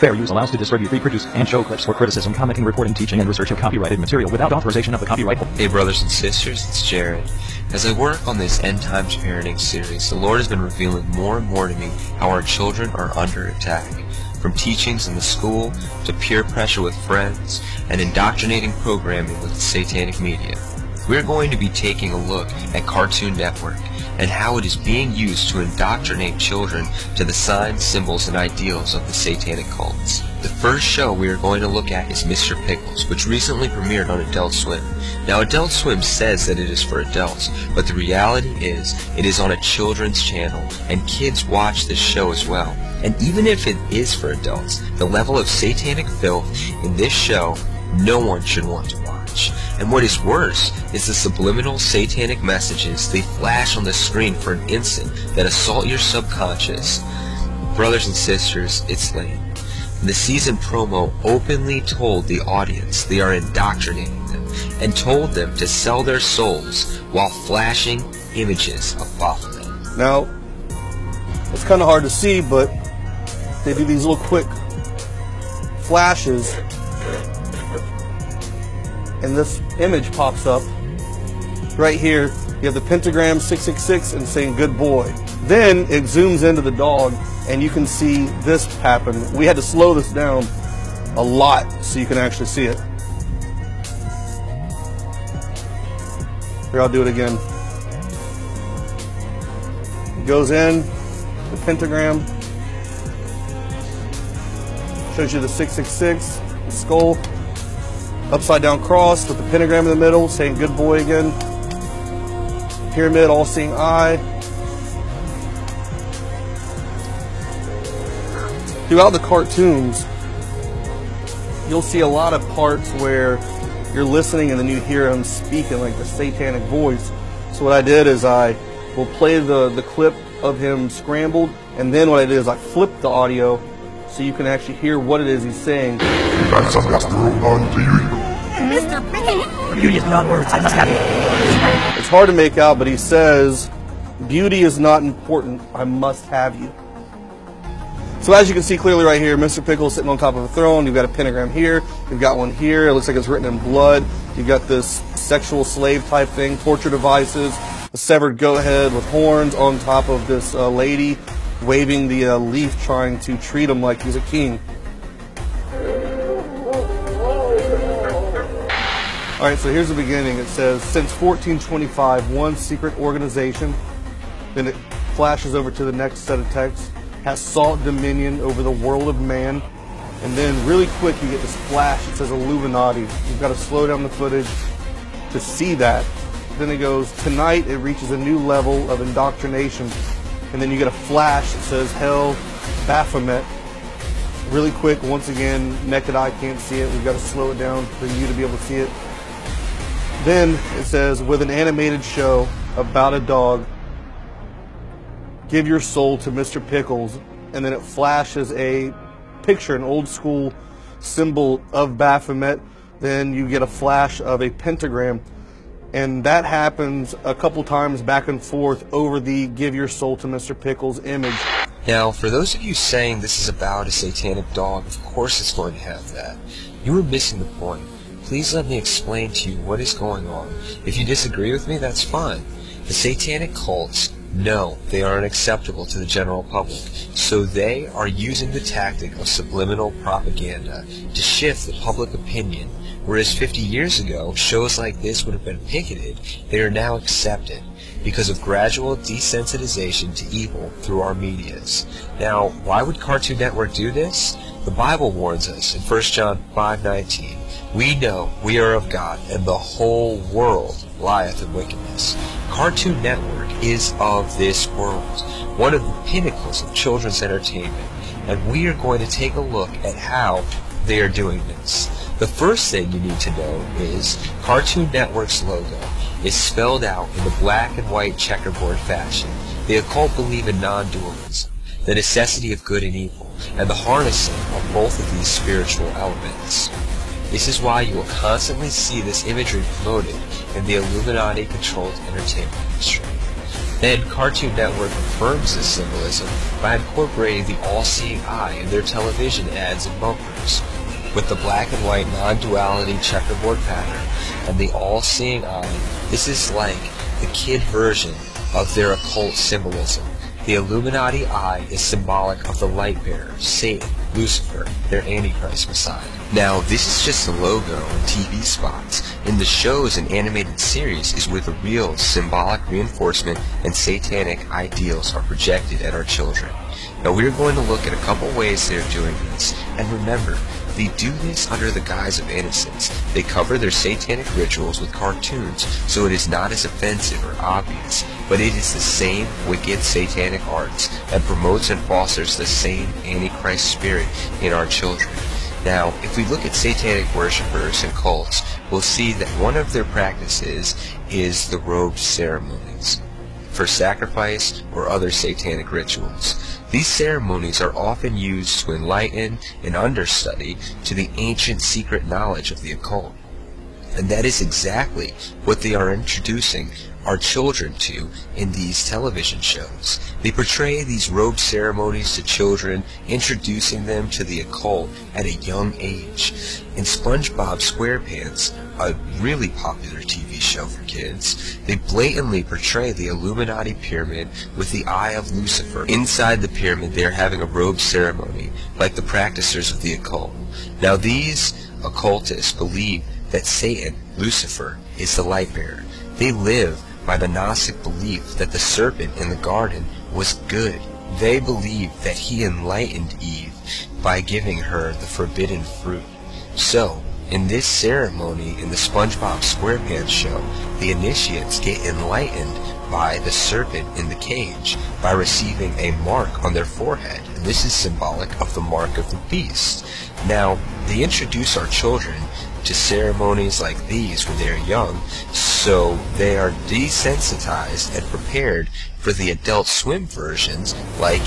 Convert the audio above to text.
Fair use allows to distribute, reproduce, and show clips for criticism, commenting, reporting, teaching, and research of copyrighted material without authorization of the copyright holder. Hey brothers and sisters, it's Jared. As I work on this End Times Parenting series, the Lord has been revealing more and more to me how our children are under attack. From teachings in the school, to peer pressure with friends, and indoctrinating programming with the satanic media. We're going to be taking a look at Cartoon Network and how it is being used to indoctrinate children to the signs, symbols, and ideals of the satanic cults. The first show we are going to look at is Mr. Pickles, which recently premiered on Adult Swim. Now Adult Swim says that it is for adults, but the reality is it is on a children's channel, and kids watch this show as well. And even if it is for adults, the level of satanic filth in this show, no one should want to watch. And what is worse is the subliminal satanic messages they flash on the screen for an instant that assault your subconscious. Brothers and sisters, it's late. The season promo openly told the audience they are indoctrinating them and told them to sell their souls while flashing images of Baphomet. Now, it's kind of hard to see, but they do these little quick flashes and this image pops up. Right here, you have the pentagram 666 and saying good boy. Then it zooms into the dog and you can see this happen. We had to slow this down a lot so you can actually see it. Here, I'll do it again. It goes in, the pentagram, shows you the 666, the skull, upside down cross with the pentagram in the middle, saying good boy again. Pyramid, all-seeing eye. Throughout the cartoons, you'll see a lot of parts where you're listening and then you hear him speaking like the satanic voice. So what I did is I will play the clip of him scrambled, and then what I did is I flipped the audio so you can actually hear what it is he's saying. Mr. Pickles! Beauty is beyond words, I must have you. It's hard to make out, but he says, beauty is not important, I must have you. So as you can see clearly right here, Mr. Pickles sitting on top of a throne. You've got a pentagram here, you've got one here, it looks like it's written in blood. You've got this sexual slave type thing, torture devices, a severed goat head with horns on top of this lady waving the leaf, trying to treat him like he's a king. Alright, so here's the beginning. It says, since 1425, one secret organization, then it flashes over to the next set of text, has sought dominion over the world of man, and then really quick you get this flash, it says Illuminati. You've got to slow down the footage to see that. Then it goes, tonight it reaches a new level of indoctrination, and then you get a flash that says hell, Baphomet. Really quick, once again, naked eye can't see it, we've got to slow it down for you to be able to see it. Then it says, with an animated show about a dog, give your soul to Mr. Pickles, and then it flashes a picture, an old school symbol of Baphomet. Then you get a flash of a pentagram, and that happens a couple times back and forth over the give your soul to Mr. Pickles image. Now, for those of you saying this is about a satanic dog, of course it's going to have that. You were missing the point. Please let me explain to you what is going on. If you disagree with me, that's fine. The satanic cults know they are unacceptable to the general public, so they are using the tactic of subliminal propaganda to shift the public opinion. Whereas 50 years ago, shows like this would have been picketed, they are now accepted because of gradual desensitization to evil through our medias. Now, why would Cartoon Network do this? The Bible warns us in 1 John 5:19, we know we are of God, and the whole world lieth in wickedness. Cartoon Network is of this world, one of the pinnacles of children's entertainment, and we are going to take a look at how they are doing this. The first thing you need to know is Cartoon Network's logo is spelled out in the black and white checkerboard fashion. The occult believe in non-dualism, the necessity of good and evil, and the harnessing of both of these spiritual elements. This is why you will constantly see this imagery promoted in the Illuminati-controlled entertainment industry. Then Cartoon Network affirms this symbolism by incorporating the all-seeing eye in their television ads and bumpers. With the black and white non-duality checkerboard pattern and the all-seeing eye, this is like the kid version of their occult symbolism. The Illuminati eye is symbolic of the light bearer, Satan, Lucifer, their Antichrist Messiah. Now, this is just a logo and TV spots. In the shows and animated series is where the real symbolic reinforcement and satanic ideals are projected at our children. Now, we're going to look at a couple ways they're doing this, and remember, they do this under the guise of innocence. They cover their satanic rituals with cartoons, so it is not as offensive or obvious, but it is the same wicked satanic arts and promotes and fosters the same Antichrist spirit in our children. Now, if we look at satanic worshippers and cults, we'll see that one of their practices is the robe ceremonies for sacrifice or other satanic rituals. These ceremonies are often used to enlighten an understudy to the ancient secret knowledge of the occult. And that is exactly what they are introducing our children to in these television shows. They portray these robe ceremonies to children, introducing them to the occult at a young age. In SpongeBob SquarePants, a really popular TV show for kids, they blatantly portray the Illuminati pyramid with the eye of Lucifer. Inside the pyramid, they are having a robe ceremony, like the practicers of the occult. Now, these occultists believe that Satan, Lucifer, is the light bearer. They live by the Gnostic belief that the serpent in the garden was good. They believe that he enlightened Eve by giving her the forbidden fruit. So, in this ceremony in the SpongeBob SquarePants show, the initiates get enlightened by the serpent in the cage by receiving a mark on their forehead. And this is symbolic of the mark of the beast. Now, they introduce our children to ceremonies like these when they are young, so they are desensitized and prepared for the Adult Swim versions like